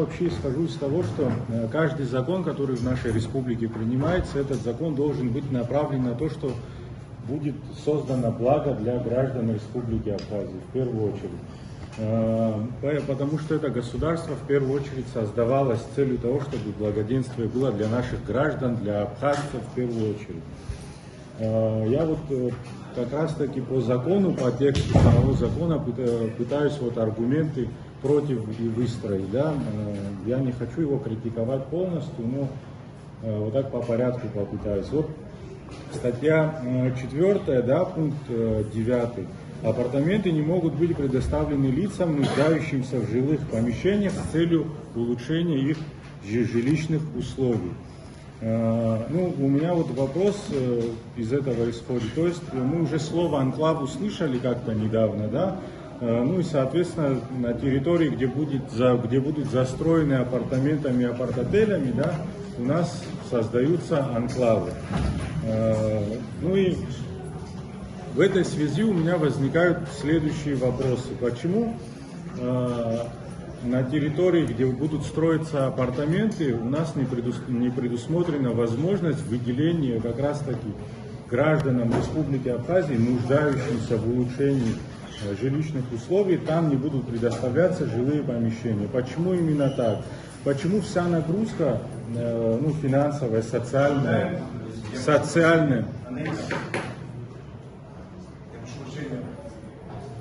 Вообще исхожу из того, что каждый закон, который в нашей республике принимается, этот закон должен быть направлен на то, что будет создано благо для граждан Республики Абхазия, в первую очередь. Потому что это государство в первую очередь создавалось с целью того, чтобы благоденствие было для наших граждан, для абхазцев в первую очередь. Я вот как раз таки по закону, по тексту самого закона пытаюсь аргументы против и выстроить. Да? Я не хочу его критиковать полностью, но вот так по порядку попытаюсь. Вот статья 4, да, пункт 9. Апартаменты не могут быть предоставлены лицам, нуждающимся в жилых помещениях с целью улучшения их жилищных условий. Ну, у меня вот вопрос из этого исходит. То есть мы уже слово анклав услышали как-то недавно, да? Ну и, соответственно, на территории, где будут застроены апартаментами и апарт-отелями, да, у нас создаются анклавы. Ну и в этой связи у меня возникают следующие вопросы. Почему на территории, где будут строиться апартаменты, у нас не предусмотрена возможность выделения как раз-таки гражданам Республики Абхазия, нуждающимся в улучшении жилищных условий, там не будут предоставляться жилые помещения. Почему именно так? Почему вся нагрузка, ну, финансовая, социальная.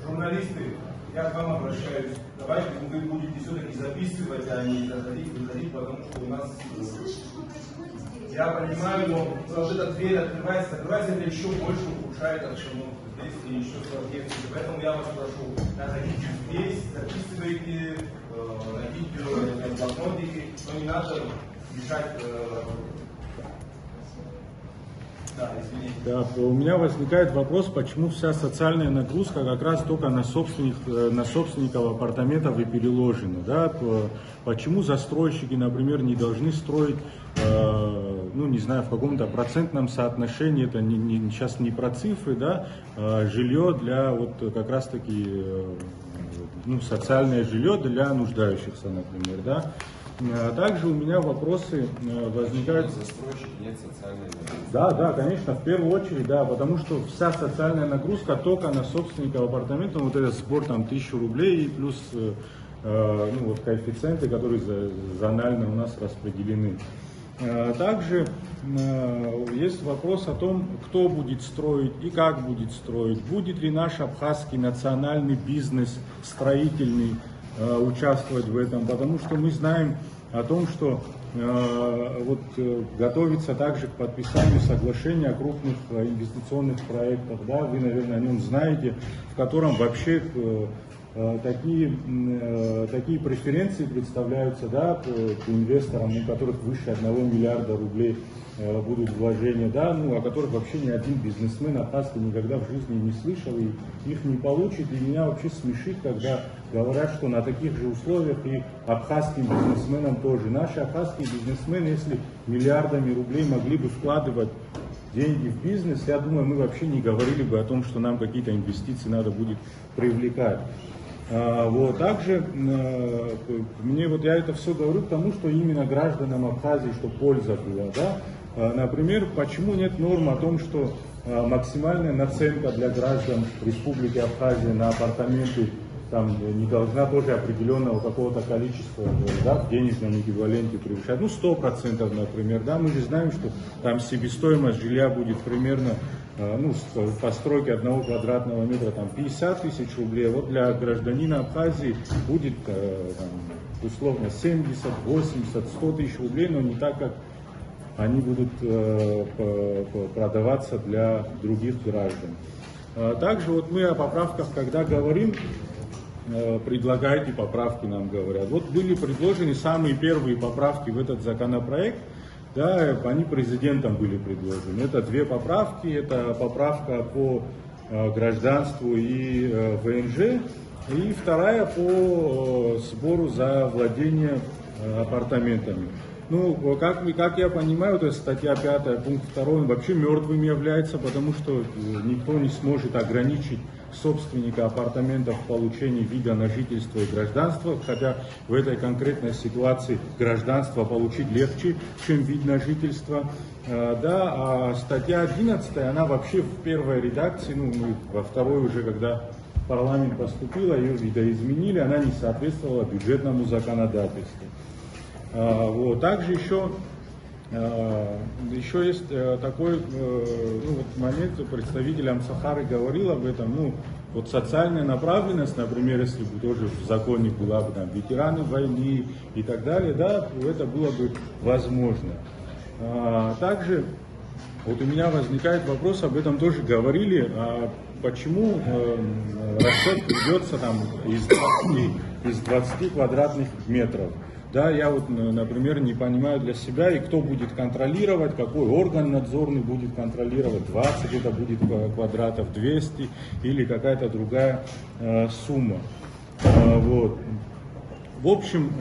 Журналисты, я к вам обращаюсь. Давайте вы будете все-таки записывать, а не выходить, потому что у нас... Я понимаю, но вот эта дверь открывается, это еще больше ухудшает обстановку. Здесь и еще сложнее. Поэтому я вас прошу, находите здесь, записывайте, найдите блокнотики, но не надо мешать. Да, извините. Да, у меня возникает вопрос, почему вся социальная нагрузка как раз только на собственников апартаментов и переложена. Да? Почему застройщики, например, не должны строить, ну не знаю, в каком-то процентном соотношении, это сейчас не про цифры, да, жилье для вот как раз таки, ну, социальное жилье для нуждающихся, например, да. Также у меня вопросы возникают. Застройщик нет социальной нагрузки. Да, конечно, в первую очередь, да, потому что вся социальная нагрузка только на собственников апартамента, вот этот сбор там 1000 рублей и плюс ну, вот коэффициенты, которые зонально у нас распределены. Также есть вопрос о том, кто будет строить и как будет строить, будет ли наш абхазский национальный бизнес строительный участвовать в этом, потому что мы знаем о том, что вот готовится также к подписанию соглашения о крупных инвестиционных проектах, да, вы, наверное, о нем знаете, в котором вообще такие преференции представляются, да, к инвесторам, у которых выше 1 миллиарда рублей будут вложения, да, ну, о которых вообще ни один бизнесмен абхазский никогда в жизни не слышал и их не получит. И меня вообще смешит, когда говорят, что на таких же условиях и абхазским бизнесменам тоже. Наши абхазские бизнесмены, если миллиардами рублей могли бы вкладывать деньги в бизнес, я думаю, мы вообще не говорили бы о том, что нам какие-то инвестиции надо будет привлекать. Вот. Также мне вот я это все говорю к тому, что именно гражданам Абхазии, что польза была, да? Например, почему нет норм о том, что максимальная наценка для граждан Республики Абхазия на апартаменты там не должна тоже определенного какого-то количества, да, в денежном эквиваленте превышать, ну 100%, например, да, мы же знаем, что там себестоимость жилья будет примерно, ну, с постройки 1 квадратного метра там 50 000 рублей, вот для гражданина Абхазии будет там, условно 70, 80, 100 000 рублей, но не так, как они будут продаваться для других граждан. Также вот мы о поправках, когда говорим, предлагайте поправки, нам говорят. Вот были предложены самые первые поправки в этот законопроект, да, они президентом были предложены. Это 2 поправки, это поправка по гражданству и ВНЖ, и вторая по сбору за владение апартаментами. Ну, как я понимаю, это статья 5, пункт 2, вообще мертвым является, потому что никто не сможет ограничить собственника апартаментов в получении вида на жительство и гражданство, хотя в этой конкретной ситуации гражданство получить легче, чем вид на жительство. Да, а статья 11, она вообще в первой редакции, ну, мы во второй уже, когда парламент поступила, ее видоизменили, она не соответствовала бюджетному законодательству. Вот. Также еще есть такой момент, представитель Амсахары говорил об этом, вот социальная направленность, например, если бы тоже в законе была бы там ветераны войны и так далее, да, это было бы возможно. Также вот у меня возникает вопрос, об этом тоже говорили, почему расчет ведется там из 20 квадратных метров. Да, я вот, например, не понимаю для себя, и кто будет контролировать, какой орган надзорный будет контролировать, 20 это будет квадратов, 200 или какая-то другая сумма. Вот. В общем,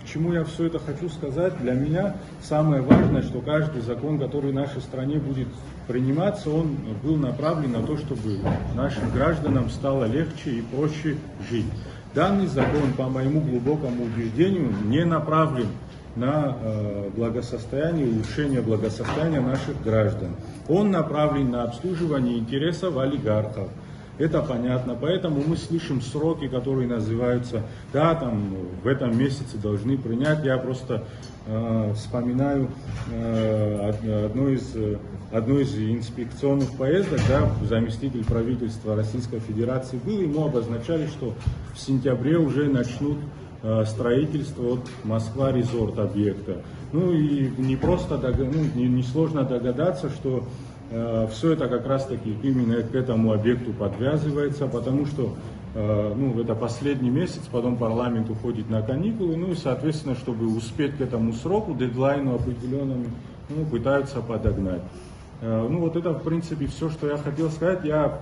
к чему я все это хочу сказать, для меня самое важное, что каждый закон, который в нашей стране будет приниматься, он был направлен на то, чтобы нашим гражданам стало легче и проще жить. Данный закон, по моему глубокому убеждению, не направлен на благосостояние, улучшение благосостояния наших граждан. Он направлен на обслуживание интересов олигархов. Это понятно, поэтому мы слышим сроки, которые называются, да, там в этом месяце должны принять. Я просто вспоминаю одну из инспекционных поездок, да, заместитель правительства Российской Федерации был, ему обозначали, что в сентябре уже начнут строительство от Москва-Резорт объекта. Ну и не просто, несложно догадаться, что все это как раз таки именно к этому объекту подвязывается, потому что это последний месяц, потом парламент уходит на каникулы, и соответственно, чтобы успеть к этому сроку, дедлайну определенному, пытаются подогнать. Вот это в принципе все, что я хотел сказать. Я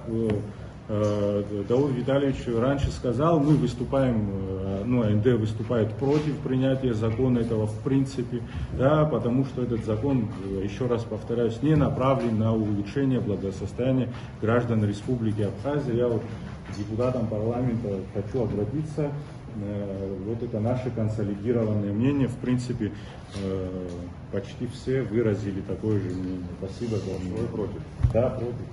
Дауру Витальевичу раньше сказал, мы выступаем, АНД выступает против принятия закона этого в принципе, да, потому что этот закон, еще раз повторяюсь, не направлен на улучшение благосостояния граждан Республики Абхазия. Я вот депутатам парламента хочу обратиться, вот это наше консолидированное мнение, в принципе, почти все выразили такое же мнение. Спасибо. Вы против? Да, против.